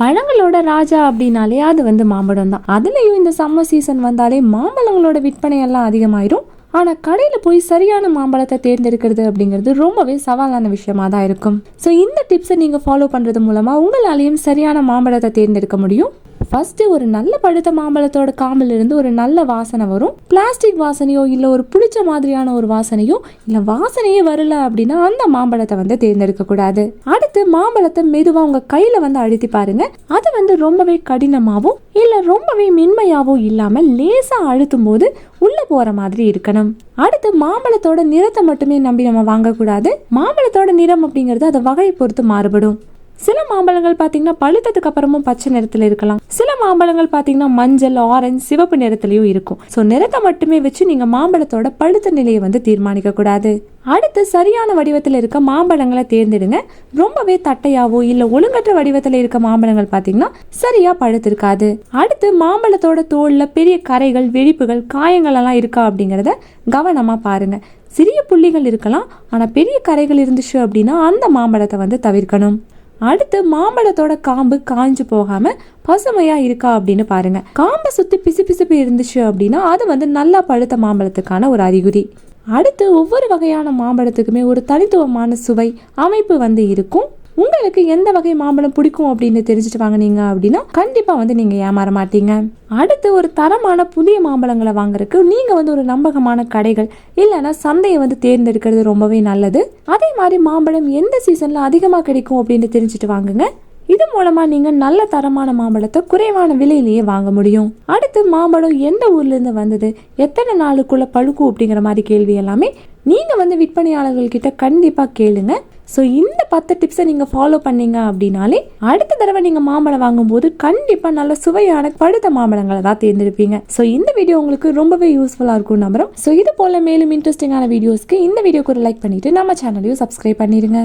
பழங்களோட ராஜா அப்படின்னாலே அது மாம்பழம் தான். அதுலயும் இந்த சம்மர் சீசன் வந்தாலே மாம்பழங்களோட விற்பனை எல்லாம் அதிகமாயிரும். ஆனா கடையில போய் சரியான மாம்பழத்தை தேர்ந்தெடுக்கிறது அப்படிங்கிறது ரொம்பவே சவாலான விஷயமா தான் இருக்கும். ஸோ இந்த டிப்ஸை நீங்க ஃபாலோ பண்றது மூலமா உங்களாலையும் சரியான மாம்பழத்தை தேர்ந்தெடுக்க முடியும். ஃபர்ஸ்ட் ஒரு நல்ல பழுத்த மாம்பழத்தோட காம்பில் இருந்து ஒரு நல்ல வாசனை வரும். பிளாஸ்டிக் வாசனையோ இல்ல ஒரு புளிச்ச மாதிரியான ஒரு வாசனையோ இல்ல வாசனையே வரல அப்படின்னா அந்த மாம்பழத்தை தேர்ந்தெடுக்க கூடாது. அடுத்து மாம்பழத்தை மெதுவா உங்க கையில அழுத்தி பாருங்க. அது ரொம்பவே கடினமாவோ இல்ல ரொம்பவே மென்மையாவோ இல்லாம லேசா அழுத்தும் போது உள்ள போற மாதிரி இருக்கணும். அடுத்து மாம்பழத்தோட நிறத்தை மட்டுமே நம்பி நம்ம வாங்கக்கூடாது. மாம்பழத்தோட நிறம் அப்படிங்கிறது அதை வகையை பொறுத்து மாறுபடும். சில மாம்பழங்கள் பாத்தீங்கன்னா பழுத்ததுக்கு அப்புறமும் பச்சை நிறத்துல இருக்கலாம். சில மாம்பழங்கள் பாத்தீங்கன்னா மஞ்சள், ஆரஞ்சு, சிவப்பு நிறத்திலயும் இருக்கும். சோ நிறத்தை மட்டுமே வச்சு நீங்க மாம்பழத்தோட பழுத்த நிலையை தீர்மானிக்க கூடாது. அடுத்து சரியான வடிவத்தில் இருக்க மாம்பழங்களை தேர்ந்தெடுங்க. ரொம்பவே தட்டையாவோ இல்ல ஒழுங்கற்ற வடிவத்தில் இருக்க மாம்பழங்கள் பாத்தீங்கன்னா சரியா பழுத்திருக்காது. அடுத்து மாம்பழத்தோட தோல்ல பெரிய கரைகள், வெடிப்புகள், காயங்கள் எல்லாம் இருக்கா அப்படிங்கறத கவனமா பாருங்க. சிறிய புள்ளிகள் இருக்கலாம், ஆனா பெரிய கரைகள் இருந்துச்சு அப்படின்னா அந்த மாம்பழத்தை தவிர்க்கணும். அடுத்து மாம்பழத்தோட காம்பு காஞ்சு போகாம பசுமையா இருக்கா அப்படின்னு பாருங்க. காம்பை சுத்தி பிசுபிசுப்பு இருந்துச்சு அப்படின்னா அது நல்லா பழுத்த மாம்பழத்துக்கான ஒரு அறிகுறி. அடுத்து ஒவ்வொரு வகையான மாம்பழத்துக்குமே ஒரு தனித்துவமான சுவை, அமைப்பு இருக்கும். உங்களுக்கு எந்த வகை மாம்பழம் பிடிக்கும் அப்படின்னு தெரிஞ்சுட்டு வாங்கினீங்க அப்படின்னா கண்டிப்பா நீங்க ஏமாற மாட்டீங்க. அடுத்து ஒரு தரமான புதிய மாம்பழங்களை வாங்குறதுக்கு நீங்க ஒரு நம்பகமான கடைகள் இல்லைன்னா சந்தையை தேர்ந்தெடுக்கிறது ரொம்பவே நல்லது. அதே மாதிரி மாம்பழம் எந்த சீசன்ல அதிகமா கிடைக்கும் அப்படின்னு தெரிஞ்சுட்டு வாங்குங்க. இது மூலமா நீங்க நல்ல தரமான மாம்பழத்தை குறைவான விலையிலேயே வாங்க முடியும். அடுத்து மாம்பழம் எந்த ஊர்ல இருந்து வந்தது, எத்தனை நாளுக்குள்ள பழுக்கும் அப்படிங்கிற மாதிரி கேள்வி எல்லாமே நீங்க விற்பனையாளர்கள் கிட்ட கண்டிப்பா கேளுங்க. ஸோ இந்த 10 டிப்ஸை நீங்கள் ஃபாலோ பண்ணீங்க அப்படின்னாலே அடுத்த தடவை நீங்கள் மாம்பழம் வாங்கும்போது கண்டிப்பாக நல்ல சுவையான பழுத்த மாம்பழங்களை தான் தேர்ந்தெடுப்பீங்க. ஸோ இந்த வீடியோ உங்களுக்கு ரொம்பவே யூஸ்ஃபுல்லாக இருக்கும் நம்புறோம். ஸோ இது போல மேலும் இன்ட்ரெஸ்டிங்கான வீடியோஸ்க்கு இந்த வீடியோக்கு ஒரு லைக் பண்ணிட்டு நம்ம சேனலையும் சப்ஸ்கிரைப் பண்ணிடுங்க.